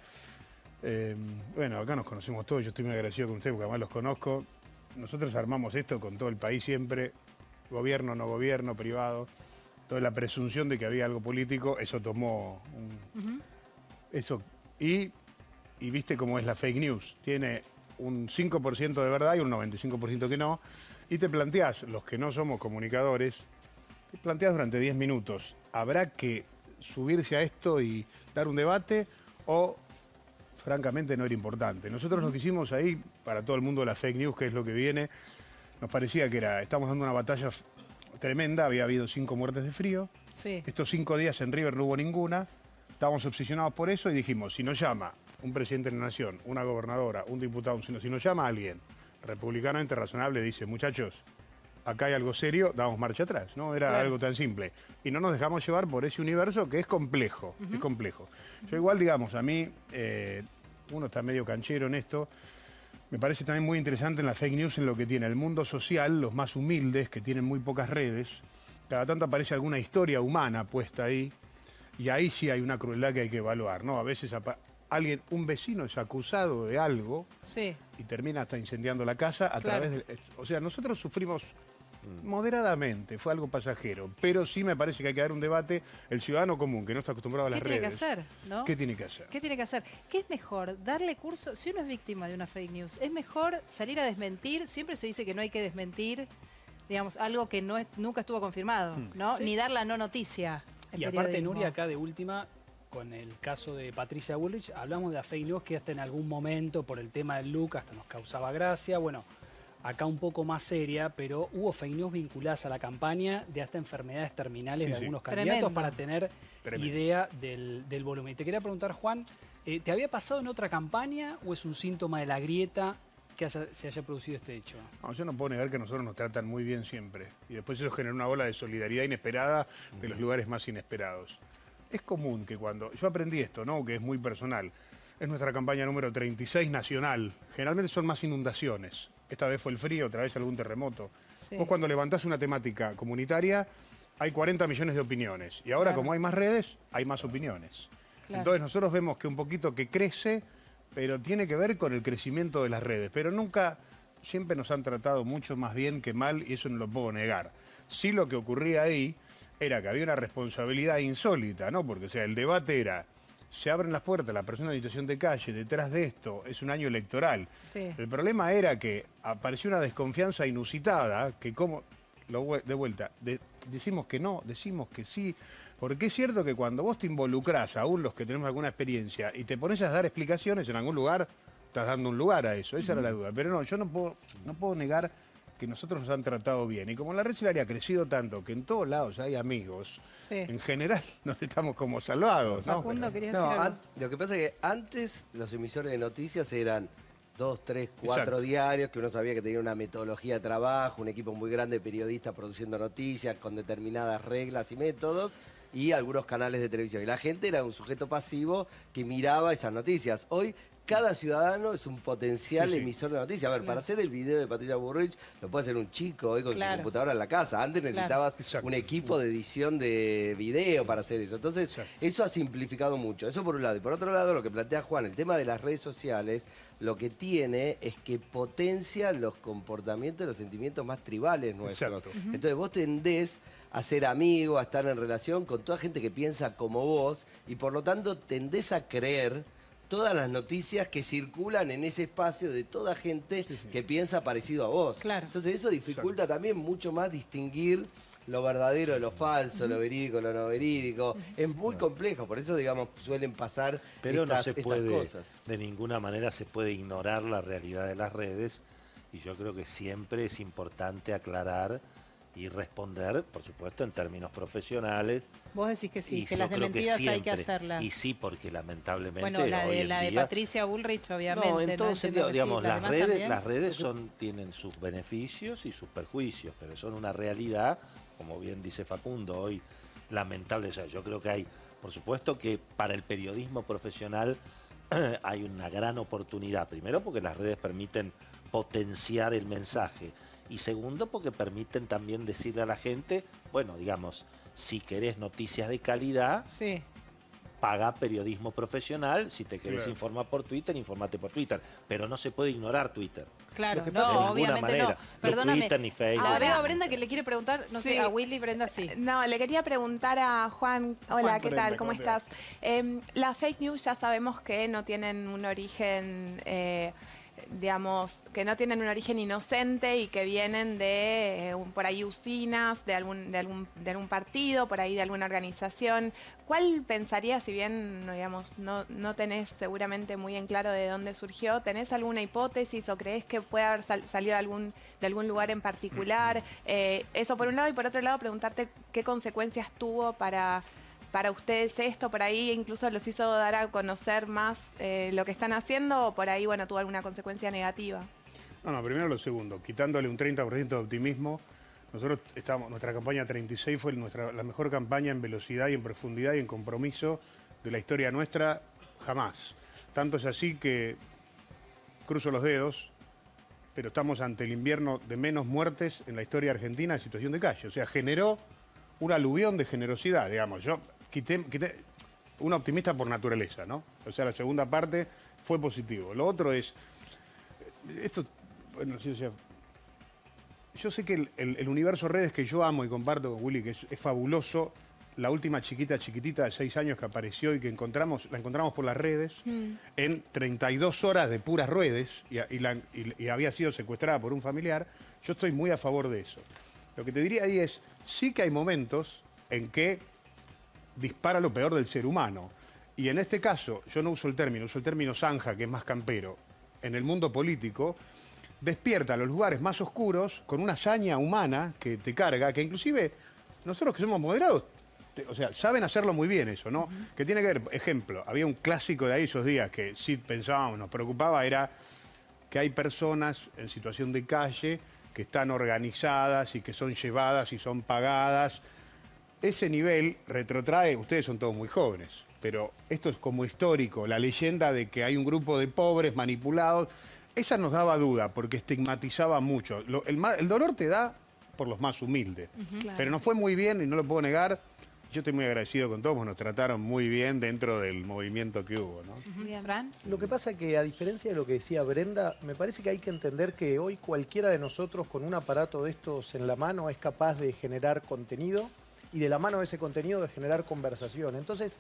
bueno, acá nos conocemos todos, yo estoy muy agradecido con ustedes porque además los conozco. Nosotros armamos esto con todo el país siempre, gobierno, no gobierno, privado. Toda la presunción de que había algo político, eso tomó eso. Y viste cómo es la fake news. Tiene un 5% de verdad y un 95% que no. Y te planteás, los que no somos comunicadores, te planteás durante 10 minutos, ¿habrá que subirse a esto y dar un debate o francamente no era importante? Nosotros lo que hicimos ahí, para todo el mundo de la fake news, que es lo que viene, nos parecía que estamos dando una batalla tremenda, había habido 5 muertes de frío. Sí. Estos 5 días en River no hubo ninguna. Estábamos obsesionados por eso y dijimos, si nos llama un presidente de la nación, una gobernadora, un diputado, si nos llama alguien republicanamente razonable, dice, muchachos, acá hay algo serio, damos marcha atrás, ¿no? Era algo tan simple. Y no nos dejamos llevar por ese universo que es complejo, es complejo. Yo igual, digamos, a mí, uno está medio canchero en esto, me parece también muy interesante en la fake news en lo que tiene el mundo social, los más humildes, que tienen muy pocas redes. Cada tanto aparece alguna historia humana puesta ahí, y ahí sí hay una crueldad que hay que evaluar, ¿no? A veces un vecino es acusado de algo y termina hasta incendiando la casa a través de... O sea, nosotros sufrimos moderadamente, fue algo pasajero, pero sí me parece que hay que dar un debate. El ciudadano común, que no está acostumbrado a las redes... ¿Qué tiene que hacer? ¿No? ¿Qué tiene que hacer? ¿Qué tiene que hacer? ¿Qué es mejor? ¿Darle curso? Si uno es víctima de una fake news, ¿es mejor salir a desmentir? Siempre se dice que no hay que desmentir, digamos, algo que nunca estuvo confirmado, ¿no? Sí. Ni dar la no noticia. Y aparte, Nuria, acá de última, con el caso de Patricia Bullrich, hablamos de la fake news que hasta en algún momento, por el tema del look, hasta nos causaba gracia. Bueno, acá un poco más seria, pero hubo fake news vinculadas a la campaña de hasta enfermedades terminales de algunos candidatos. Tremendo. Para tener idea del volumen. Y te quería preguntar, Juan, ¿te había pasado en otra campaña o es un síntoma de la grieta que se haya producido este hecho? No, yo no puedo negar que a nosotros nos tratan muy bien siempre. Y después eso genera una ola de solidaridad inesperada de los lugares más inesperados. Es común que cuando... Yo aprendí esto, ¿no? Que es muy personal. Es nuestra campaña número 36 nacional. Generalmente son más inundaciones. Esta vez fue el frío, otra vez algún terremoto. Sí. Vos cuando levantás una temática comunitaria, hay 40 millones de opiniones. Y ahora, como hay más redes, hay más opiniones. Entonces nosotros vemos que un poquito que crece, pero tiene que ver con el crecimiento de las redes. Pero nunca, siempre nos han tratado mucho más bien que mal, y eso no lo puedo negar. Sí, lo que ocurría ahí era que había una responsabilidad insólita, ¿no? Porque, o sea, el debate era, se abren las puertas, la persona en situación de calle, detrás de esto, es un año electoral. Sí. El problema era que apareció una desconfianza inusitada, que como, de vuelta, decimos que no, decimos que sí, porque es cierto que cuando vos te involucrás, aún los que tenemos alguna experiencia, y te pones a dar explicaciones en algún lugar, estás dando un lugar a eso, esa era la duda. Pero no, yo no puedo negar que nosotros nos han tratado bien. Y como la red social ha crecido tanto, que en todos lados hay amigos, en general nos estamos como salvados, ¿no? Facundo, querías decir algo. Lo que pasa es que antes los emisores de noticias eran 2, 3, 4 Exacto. diarios, que uno sabía que tenía una metodología de trabajo, un equipo muy grande de periodistas produciendo noticias con determinadas reglas y métodos, y algunos canales de televisión. Y la gente era un sujeto pasivo que miraba esas noticias. Hoy cada ciudadano es un potencial emisor de noticias. A ver, para hacer el video de Patricia Bullrich lo puede hacer un chico hoy con su computadora en la casa. Antes necesitabas un equipo de edición de video para hacer eso. Entonces, eso ha simplificado mucho. Eso por un lado. Y por otro lado, lo que plantea Juan, el tema de las redes sociales, lo que tiene es que potencia los comportamientos, los sentimientos más tribales nuestros. Entonces, vos tendés a ser amigo, a estar en relación con toda gente que piensa como vos, y por lo tanto tendés a creer todas las noticias que circulan en ese espacio de toda gente que piensa parecido a vos. Claro. Entonces eso dificulta también mucho más distinguir lo verdadero de lo falso, lo verídico de lo no verídico. Es muy complejo, por eso, digamos, suelen pasar Pero estas, no se estas puede, cosas. de ninguna manera se puede ignorar la realidad de las redes y yo creo que siempre es importante aclarar y responder, por supuesto, en términos profesionales. Vos decís que sí, Y que yo las creo que desmentidas hay que siempre. hacerlas. Y sí, porque lamentablemente Bueno, la hoy de, en la de día- Patricia Bullrich, obviamente. No, en todo Entiendo sentido, que sí, digamos, ¿las las demás redes, también? tienen sus beneficios y sus perjuicios, pero son una realidad, como bien dice Facundo, hoy lamentable. O sea, yo creo que hay, por supuesto que para el periodismo profesional hay una gran oportunidad, primero porque las redes permiten potenciar el mensaje y segundo porque permiten también decirle a la gente, bueno, digamos, si querés noticias de calidad, Sí. paga periodismo profesional, si te querés Claro. informar por Twitter, informate por Twitter, pero no se puede ignorar Twitter. Claro, Lo que pasa no, de ninguna obviamente manera. no. Ni Perdóname. Twitter, ni Facebook. La veo a Ahora- Brenda que le quiere preguntar, no sé, Sí. a Willy, Brenda sí. No, le quería preguntar a Juan. Hola, Juan, ¿qué Brenda, tal? ¿Cómo ¿cómo te estás? Las fake news ya sabemos que no tienen un origen, digamos, que no tienen un origen inocente y que vienen de por ahí usinas, de algún partido, por ahí de alguna organización. ¿Cuál pensarías, si bien, digamos, no tenés seguramente muy en claro de dónde surgió, tenés alguna hipótesis o creés que puede haber salido de algún lugar en particular? Eso por un lado, y por otro lado preguntarte qué consecuencias tuvo para ustedes esto, por ahí incluso los hizo dar a conocer más lo que están haciendo, o por ahí, bueno, tuvo alguna consecuencia negativa. No, primero lo segundo, quitándole un 30% de optimismo. Nosotros nuestra campaña 36 fue la mejor campaña en velocidad y en profundidad y en compromiso de la historia nuestra jamás. Tanto es así que cruzo los dedos, pero estamos ante el invierno de menos muertes en la historia argentina en situación de calle. O sea, generó un aluvión de generosidad, digamos. Yo quité un optimista por naturaleza, ¿no? O sea, la segunda parte fue positivo. Lo otro es, esto, bueno, sí, o sea, yo sé que el universo redes que yo amo y comparto con Willy, que es fabuloso, la última chiquitita de 6 años que apareció y que la encontramos por las redes, en 32 horas de puras redes, y había sido secuestrada por un familiar. Yo estoy muy a favor de eso. Lo que te diría ahí es, sí que hay momentos en que dispara lo peor del ser humano. Y en este caso, yo no uso el término zanja, que es más campero, en el mundo político, despierta a los lugares más oscuros con una hazaña humana que te carga, que inclusive nosotros que somos moderados, o sea, saben hacerlo muy bien eso, ¿no? Que tiene que ver, ejemplo, había un clásico de ahí esos días que sí pensábamos, nos preocupaba, era que hay personas en situación de calle que están organizadas y que son llevadas y son pagadas. Ese nivel retrotrae, ustedes son todos muy jóvenes, pero esto es como histórico, la leyenda de que hay un grupo de pobres manipulados. Esa nos daba duda porque estigmatizaba mucho. El dolor te da por los más humildes. Claro. Pero nos fue muy bien y no lo puedo negar. Yo estoy muy agradecido con todos, nos trataron muy bien dentro del movimiento que hubo, ¿no? Bien, Fran. Lo que pasa es que, a diferencia de lo que decía Brenda, me parece que hay que entender que hoy cualquiera de nosotros con un aparato de estos en la mano es capaz de generar contenido y de la mano de ese contenido de generar conversación. Entonces,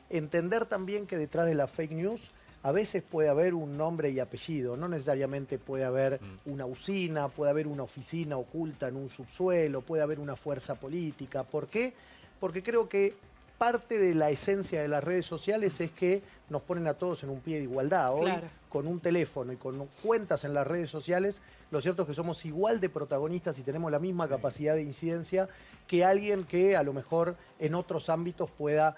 entender también que detrás de la fake news a veces puede haber un nombre y apellido, no necesariamente puede haber una usina, puede haber una oficina oculta en un subsuelo, puede haber una fuerza política. ¿Por qué? Porque creo que parte de la esencia de las redes sociales es que nos ponen a todos en un pie de igualdad. Hoy, Claro. con un teléfono y con cuentas en las redes sociales, lo cierto es que somos igual de protagonistas y tenemos la misma capacidad de incidencia que alguien que a lo mejor en otros ámbitos pueda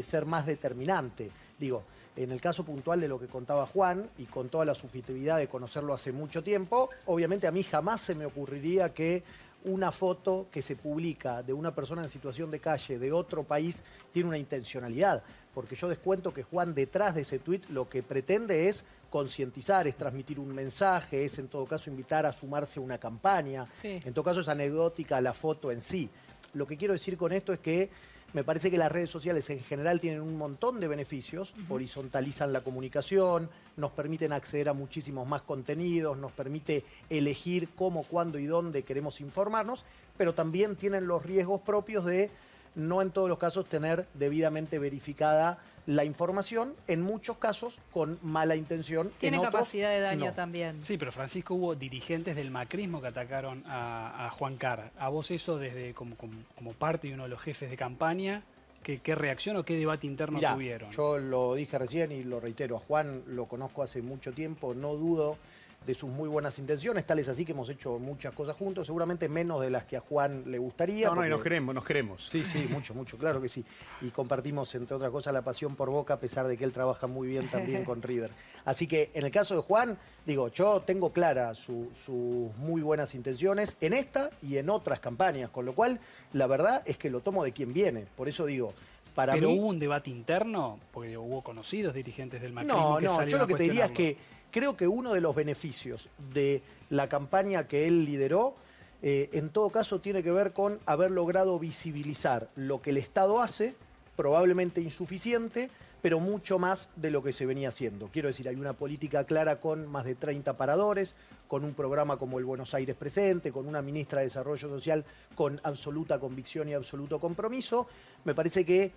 ser más determinante. Digo, en el caso puntual de lo que contaba Juan, y con toda la subjetividad de conocerlo hace mucho tiempo, obviamente a mí jamás se me ocurriría que una foto que se publica de una persona en situación de calle de otro país tiene una intencionalidad, porque yo descuento que Juan detrás de ese tuit lo que pretende es concientizar, es transmitir un mensaje, es en todo caso invitar a sumarse a una campaña, Sí. en todo caso es anecdótica la foto en sí. Lo que quiero decir con esto es que me parece que las redes sociales en general tienen un montón de beneficios, horizontalizan la comunicación, nos permiten acceder a muchísimos más contenidos, nos permite elegir cómo, cuándo y dónde queremos informarnos, pero también tienen los riesgos propios de no en todos los casos tener debidamente verificada la información, en muchos casos con mala intención. Tiene en otros, capacidad de daño no. también. Sí, pero Francisco, hubo dirigentes del macrismo que atacaron a Juan Carr. ¿A vos eso desde como parte de uno de los jefes de campaña? ¿Qué reacción o qué debate interno Mirá, tuvieron? yo lo dije recién y lo reitero, a Juan lo conozco hace mucho tiempo, no dudo de sus muy buenas intenciones, tal es así que hemos hecho muchas cosas juntos, seguramente menos de las que a Juan le gustaría. No, y nos queremos. Sí, mucho, claro que sí. Y compartimos, entre otras cosas, la pasión por Boca, a pesar de que él trabaja muy bien también con River. Así que, en el caso de Juan, digo, yo tengo claras sus muy buenas intenciones en esta y en otras campañas, con lo cual, la verdad es que lo tomo de quien viene. Por eso digo, para ¿Pero mí... hubo un debate interno? Porque hubo conocidos dirigentes del macrismo No, yo salieron lo que a te diría es cuestionarlo. que creo que uno de los beneficios de la campaña que él lideró, en todo caso, tiene que ver con haber logrado visibilizar lo que el Estado hace, probablemente insuficiente, pero mucho más de lo que se venía haciendo. Quiero decir, hay una política clara con más de 30 paradores, con un programa como el Buenos Aires Presente, con una ministra de Desarrollo Social con absoluta convicción y absoluto compromiso. Me parece que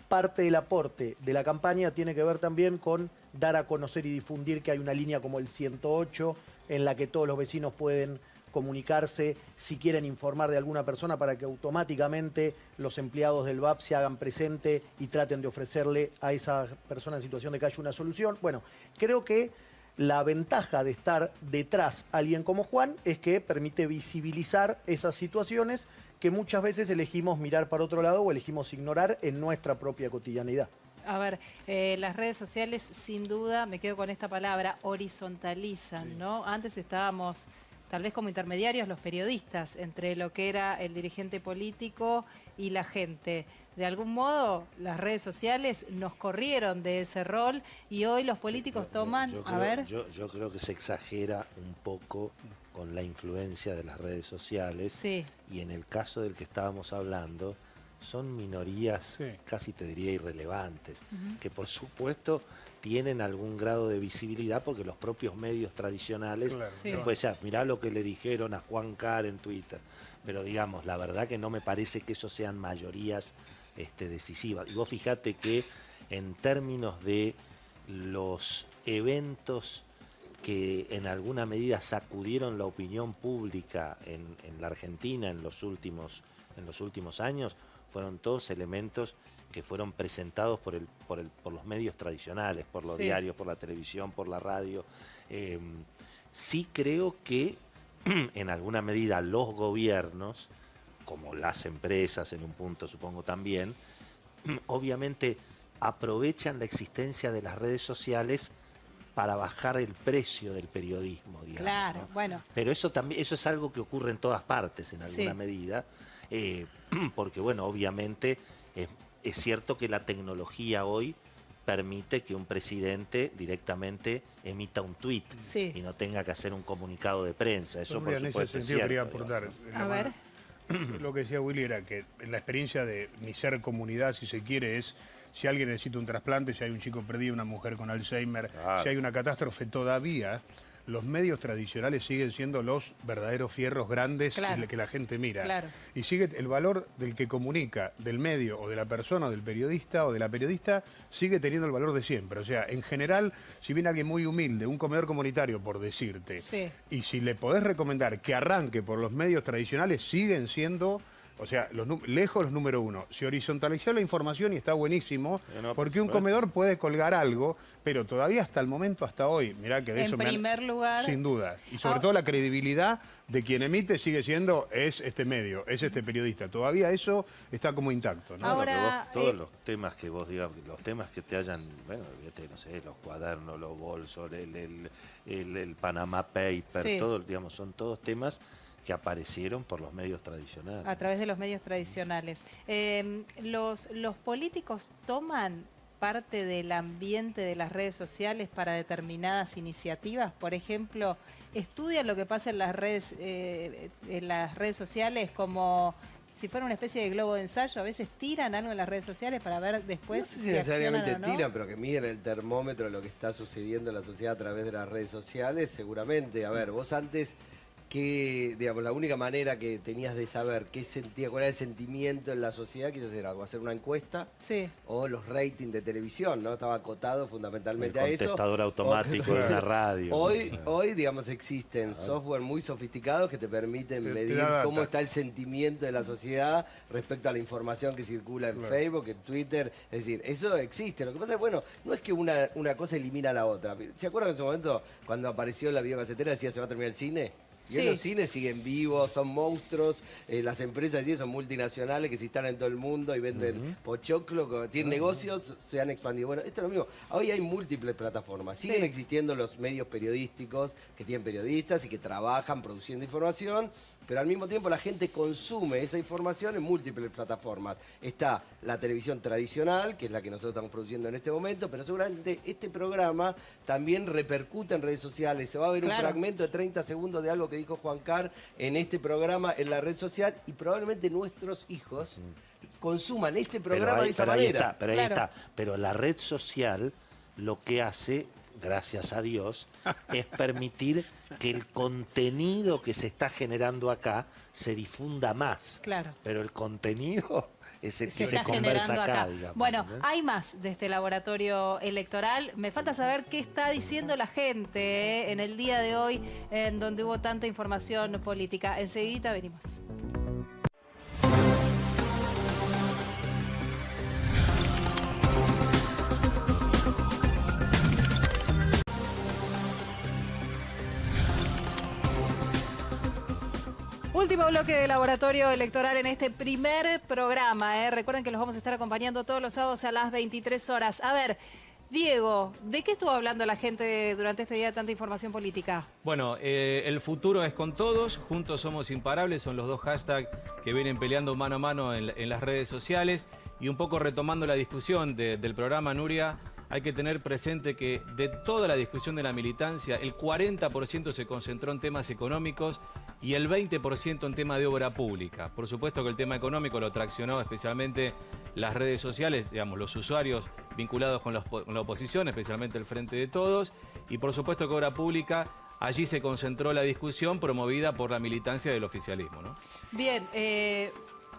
parte del aporte de la campaña tiene que ver también con dar a conocer y difundir que hay una línea como el 108 en la que todos los vecinos pueden comunicarse si quieren informar de alguna persona para que automáticamente los empleados del VAP se hagan presente y traten de ofrecerle a esa persona en situación de calle una solución. Bueno, creo que la ventaja de estar detrás alguien como Juan es que permite visibilizar esas situaciones que muchas veces elegimos mirar para otro lado o elegimos ignorar en nuestra propia cotidianidad. A ver, las redes sociales, sin duda, me quedo con esta palabra, horizontalizan, ¿no? Antes estábamos, tal vez como intermediarios, los periodistas, entre lo que era el dirigente político y la gente. De algún modo, las redes sociales nos corrieron de ese rol y hoy los políticos toman, Yo creo que se exagera un poco con la influencia de las redes sociales. Sí. Y en el caso del que estábamos hablando, son minorías, casi te diría irrelevantes, que por supuesto tienen algún grado de visibilidad porque los propios medios tradicionales, después ya, mirá lo que le dijeron a Juan Carr en Twitter, pero digamos, la verdad que no me parece que eso sean mayorías decisivas. Y vos fijate que en términos de los eventos que en alguna medida sacudieron la opinión pública en la Argentina en los últimos años, fueron todos elementos que fueron presentados por los medios tradicionales, por los diarios, por la televisión, por la radio. Sí creo que en alguna medida los gobiernos, como las empresas en un punto supongo también, obviamente aprovechan la existencia de las redes sociales para bajar el precio del periodismo, digamos. Claro, ¿no? bueno. Pero eso es algo que ocurre en todas partes en alguna medida. Porque bueno, obviamente es cierto que la tecnología hoy permite que un presidente directamente emita un tuit y no tenga que hacer un comunicado de prensa. Eso por supuesto en ese es sentido cierto. quería aportar. A ver. Lo que decía Willy era que en la experiencia de mi ser comunidad, si se quiere, es si alguien necesita un trasplante, si hay un chico perdido, una mujer con Alzheimer, si hay una catástrofe, todavía los medios tradicionales siguen siendo los verdaderos fierros grandes que la gente mira. Y sigue el valor del que comunica, del medio o de la persona o del periodista o de la periodista, sigue teniendo el valor de siempre. O sea, en general, si viene alguien muy humilde, un comedor comunitario, por decirte, y si le podés recomendar que arranque por los medios tradicionales, siguen siendo... O sea, lejos los número uno. Se horizontalizó la información y está buenísimo, porque un comedor puede colgar algo, pero todavía hasta el momento, hasta hoy, mirá que de eso en primer lugar... Sin duda. Y sobre todo la credibilidad de quien emite sigue siendo, es este medio, es este periodista. Todavía eso está como intacto, ¿no? Ahora, todos los temas que vos digas, los temas que te hayan, bueno, no sé, los cuadernos, los bolsos, el Panama Paper, todo, digamos, son todos temas que aparecieron por los medios tradicionales. A través de los medios tradicionales. ¿Los políticos toman parte del ambiente de las redes sociales para determinadas iniciativas? Por ejemplo, ¿estudian lo que pasa en las redes sociales como si fuera una especie de globo de ensayo? A veces tiran algo en las redes sociales para ver después no sé si necesariamente accionan o no. tiran, pero que miden el termómetro de lo que está sucediendo en la sociedad a través de las redes sociales, seguramente. A ver, vos antes... digamos, la única manera que tenías de saber cuál era el sentimiento en la sociedad, quizás era algo, hacer una encuesta o los ratings de televisión, ¿no? Estaba acotado fundamentalmente a eso. El contestador automático de la radio. Hoy, digamos, existen software muy sofisticados que te permiten medir cómo está el sentimiento de la sociedad respecto a la información que circula en Facebook, en Twitter. Es decir, eso existe. Lo que pasa es, bueno, no es que una cosa elimina a la otra. ¿Se acuerdan en ese momento cuando apareció la videocasetera decía se va a terminar el cine? Y los cines siguen vivos, son monstruos, las empresas son multinacionales que se instalan en todo el mundo y venden pochoclo, tienen negocios, se han expandido. Bueno, esto es lo mismo. Hoy hay múltiples plataformas. Siguen existiendo los medios periodísticos que tienen periodistas y que trabajan produciendo información, pero al mismo tiempo la gente consume esa información en múltiples plataformas. Está la televisión tradicional, que es la que nosotros estamos produciendo en este momento, pero seguramente este programa también repercute en redes sociales. Se va a ver un fragmento de 30 segundos de algo que dijo Juan Car en este programa en la red social y probablemente nuestros hijos consuman este programa de esa manera. Ahí está. Pero la red social lo que hace, gracias a Dios, es permitir que el contenido que se está generando acá se difunda más. Claro. Pero el contenido es el que se está conversa generando acá, acá. digamos. Bueno, ¿no? hay más de este laboratorio electoral. Me falta saber qué está diciendo la gente en el día de hoy, en donde hubo tanta información política. Enseguida venimos. Último bloque de laboratorio electoral en este primer programa. Recuerden que los vamos a estar acompañando todos los sábados a las 23 horas. A ver, Diego, ¿de qué estuvo hablando la gente durante este día de tanta información política? Bueno, el futuro es con todos, juntos somos imparables, son los dos hashtags que vienen peleando mano a mano en las redes sociales. Y un poco retomando la discusión del programa, Nuria, hay que tener presente que de toda la discusión de la militancia, el 40% se concentró en temas económicos y el 20% en tema de obra pública. Por supuesto que el tema económico lo traccionó especialmente las redes sociales, digamos, los usuarios vinculados con la oposición, especialmente el Frente de Todos. Y por supuesto que obra pública, allí se concentró la discusión promovida por la militancia del oficialismo, ¿no? Bien,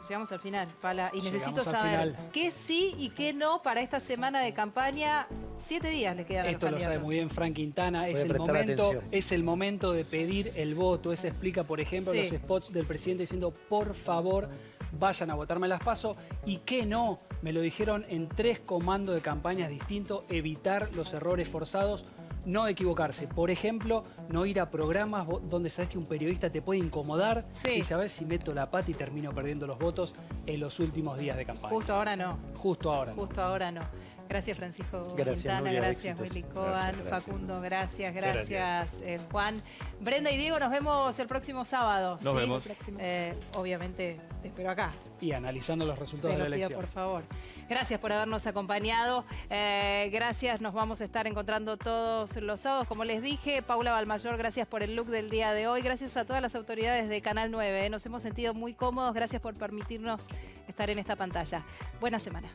llegamos al final, Pala, y necesito Llegamos al saber final. qué sí y qué no para esta semana de campaña. 7 días le quedan a los Esto lo sabe candidatos. muy bien Frank Quintana. Voy a prestar atención. Es el momento de pedir el voto. Ese explica, por ejemplo, los spots del presidente diciendo, por favor, vayan a votarme las PASO. Y que no, me lo dijeron en 3 comandos de campañas distintos, evitar los errores forzados. No equivocarse. Por ejemplo, no ir a programas donde sabes que un periodista te puede incomodar y saber si meto la pata y termino perdiendo los votos en los últimos días de campaña. Justo ahora no. Justo ahora. Justo ahora no. Gracias, Francisco Gracias, Quintana. Nuria, Gracias, éxitos. Willy Cohen. Gracias. Facundo, gracias. Juan. Brenda y Diego, nos vemos el próximo sábado. Nos vemos. Obviamente, te espero acá. Y analizando los resultados Te de lo la pido, elección. por favor. Gracias por habernos acompañado. Gracias, nos vamos a estar encontrando todos los sábados. Como les dije, Paula Balmayor, gracias por el look del día de hoy. Gracias a todas las autoridades de Canal 9. Nos hemos sentido muy cómodos. Gracias por permitirnos estar en esta pantalla. Buena semana.